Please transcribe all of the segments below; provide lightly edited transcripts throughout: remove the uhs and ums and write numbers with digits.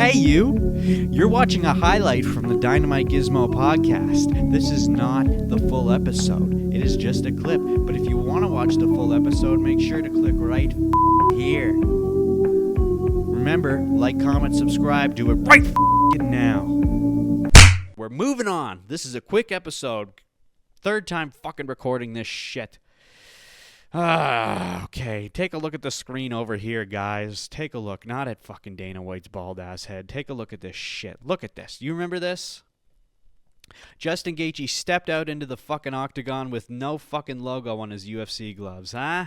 Hey you! You're watching a highlight from the DynamiteGizmo podcast. This is not the full episode. It is just a clip. But if you want to watch the full episode, make sure to click right here. Remember, like, comment, subscribe. Do it right now. We're moving on. This is a quick episode. Third time fucking recording this shit. Okay. Take a look at the screen over here, guys. Take a look. Not at fucking Dana White's bald ass head. Take a look at this shit. Look at this. You remember this? Justin Gaethje stepped out into the fucking octagon with no fucking logo on his UFC gloves, huh?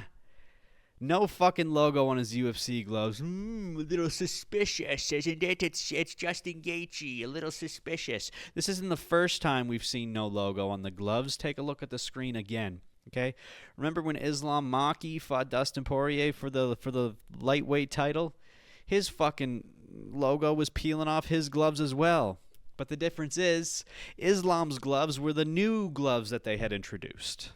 No fucking logo on his UFC gloves. A little suspicious, isn't it? It's Justin Gaethje. A little suspicious. This isn't the first time we've seen no logo on the gloves. Take a look at the screen again. Okay, remember when Islam Maki fought Dustin Poirier for the lightweight title? His fucking logo was peeling off his gloves as well. But the difference is, Islam's gloves were the new gloves that they had introduced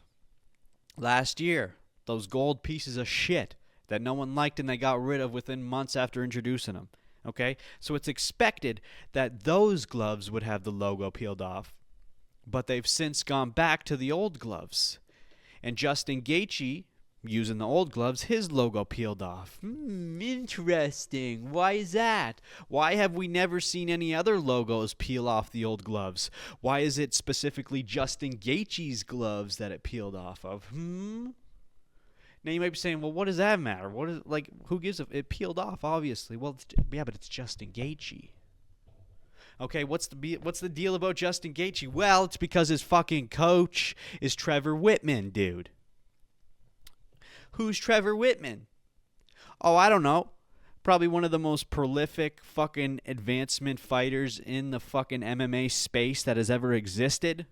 last year. Those gold pieces of shit that no one liked and they got rid of within months after introducing them. Okay, so it's expected that those gloves would have the logo peeled off, but they've since gone back to the old gloves. And Justin Gaethje, using the old gloves, his logo peeled off. Interesting. Why is that? Why have we never seen any other logos peel off the old gloves? Why is it specifically Justin Gaethje's gloves that it peeled off of? Now you might be saying, well, what does that matter? What is, like, who gives a... It peeled off, obviously. Well, yeah, but it's Justin Gaethje. Okay, what's the deal about Justin Gaethje? Well, it's because his fucking coach is Trevor Whitman, dude. Who's Trevor Whitman? Oh, I don't know. Probably one of the most prolific fucking advancement fighters in the fucking MMA space that has ever existed.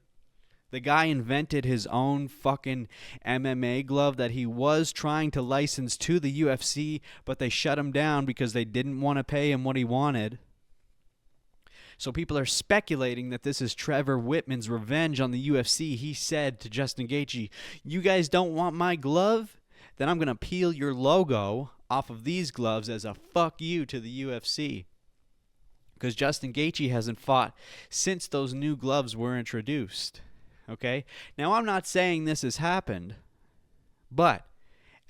The guy invented his own fucking MMA glove that he was trying to license to the UFC, but they shut him down because they didn't want to pay him what he wanted. So people are speculating that this is Trevor Whitman's revenge on the UFC. He said to Justin Gaethje, you guys don't want my glove? Then I'm going to peel your logo off of these gloves as a fuck you to the UFC. Because Justin Gaethje hasn't fought since those new gloves were introduced. Okay? Now, I'm not saying this has happened, but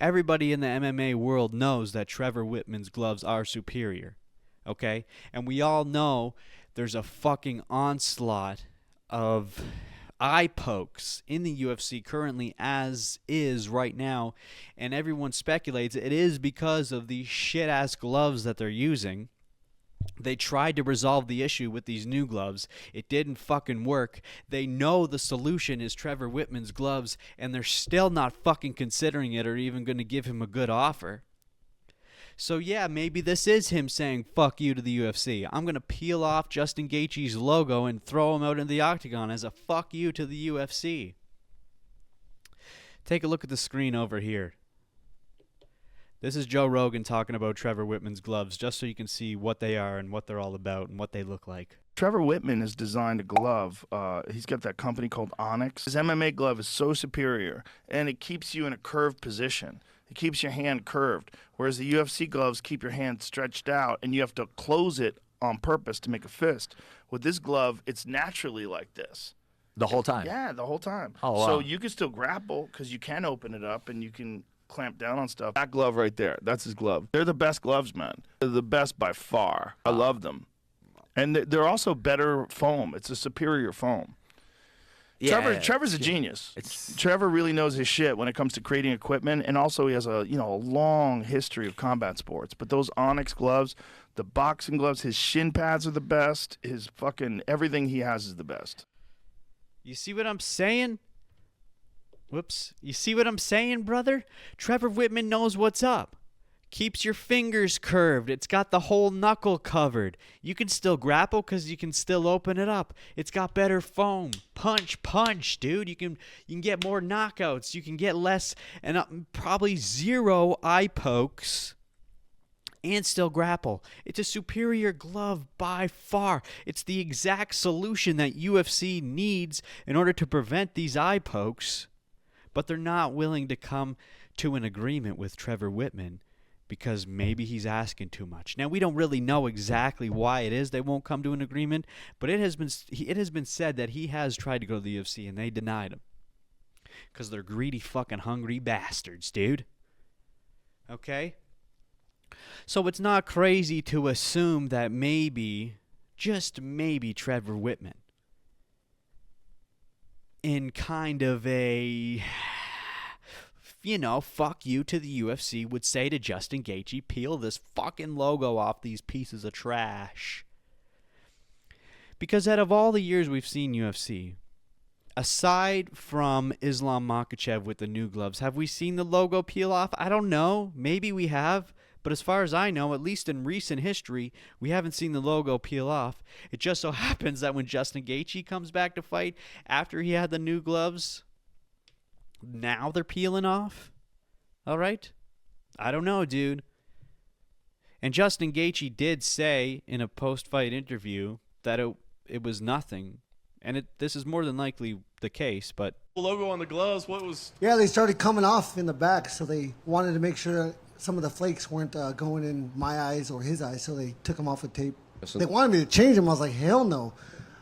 everybody in the MMA world knows that Trevor Whitman's gloves are superior. Okay? And we all know there's a fucking onslaught of eye pokes in the UFC currently, as is right now, and everyone speculates it is because of these shit-ass gloves that they're using. They tried to resolve the issue with these new gloves. It didn't fucking work. They know the solution is Trevor Whitman's gloves, and they're still not fucking considering it or even going to give him a good offer. So yeah, maybe this is him saying fuck you to the UFC. I'm going to peel off Justin Gaethje's logo and throw him out in the octagon as a fuck you to the UFC. Take a look at the screen over here. This is Joe Rogan talking about Trevor Whitman's gloves, just so you can see what they are and what they're all about and what they look like. Trevor Whitman has designed a glove. He's got that company called Onyx. His MMA glove is so superior, and it keeps you in a curved position. It keeps your hand curved, whereas the UFC gloves keep your hand stretched out, and you have to close it on purpose to make a fist. With this glove, it's naturally like this. The whole time? Yeah, the whole time. Oh, wow. So you can still grapple because you can open it up and you can clamp down on stuff. That glove right there, that's his glove. They're the best gloves, man. They're the best by far. I love them. And they're also better foam. It's a superior foam. Yeah, Trevor's a genius. Trevor really knows his shit when it comes to creating equipment, and also he has a long history of combat sports. But those Onyx gloves, the boxing gloves, his shin pads are the best. His fucking everything he has is the best. You see what I'm saying? Whoops. You see what I'm saying, brother? Trevor Whitman knows what's up. Keeps your fingers curved. It's got the whole knuckle covered. You can still grapple because you can still open it up. It's got better foam. Punch, dude. You can get more knockouts. You can get less and probably zero eye pokes and still grapple. It's a superior glove by far. It's the exact solution that UFC needs in order to prevent these eye pokes, but they're not willing to come to an agreement with Trevor Whitman because maybe he's asking too much. Now, we don't really know exactly why it is they won't come to an agreement, but it has been said that he has tried to go to the UFC and they denied him because they're greedy, fucking hungry bastards, dude. Okay? So it's not crazy to assume that maybe, just maybe, Trevor Whitman, in kind of a, fuck you to the UFC, would say to Justin Gaethje, peel this fucking logo off these pieces of trash. Because out of all the years we've seen UFC, aside from Islam Makhachev with the new gloves, have we seen the logo peel off? I don't know. Maybe we have. But as far as I know, at least in recent history, we haven't seen the logo peel off. It just so happens that when Justin Gaethje comes back to fight after he had the new gloves, now they're peeling off. All right? I don't know, dude. And Justin Gaethje did say in a post-fight interview that it was nothing. And this is more than likely the case, but... The logo on the gloves, what was... Yeah, they started coming off in the back, so they wanted to make sure some of the flakes weren't going in my eyes or his eyes, so they took them off with tape. They wanted me to change them. I was like, hell no.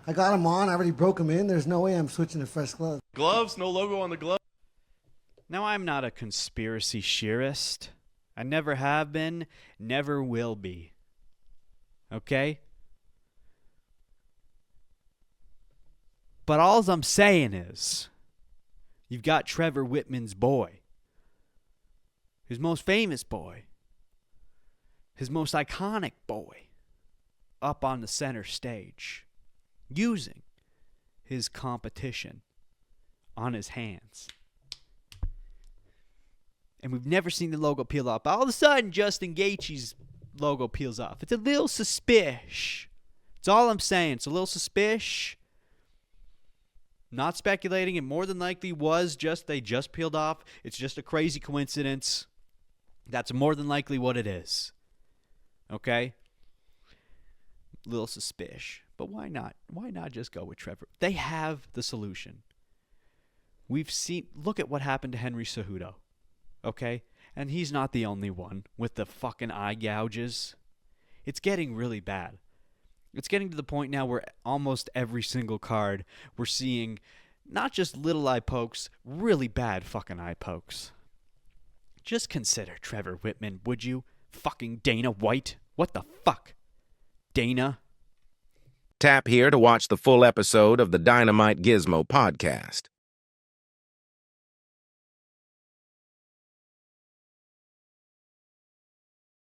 I got them on. I already broke them in. There's no way I'm switching to fresh gloves. Gloves, no logo on the glove. Now, I'm not a conspiracy theorist. I never have been, never will be. Okay? But all I'm saying is, you've got Trevor Whitman's boy, his most famous boy, his most iconic boy, up on the center stage, using his competition on his hands. And we've never seen the logo peel off. All of a sudden, Justin Gaethje's logo peels off. It's a little suspicious. That's all I'm saying. It's a little suspicious. Not speculating. It more than likely was they just peeled off. It's just a crazy coincidence. That's more than likely what it is. Okay? Little suspicious. But why not? Why not just go with Trevor? They have the solution. We've seen... Look at what happened to Henry Cejudo. Okay? And he's not the only one with the fucking eye gouges. It's getting really bad. It's getting to the point now where almost every single card we're seeing not just little eye pokes, really bad fucking eye pokes. Just consider Trevor Whitman, would you? Fucking Dana White. What the fuck? Dana? Tap here to watch the full episode of the Dynamite Gizmo podcast.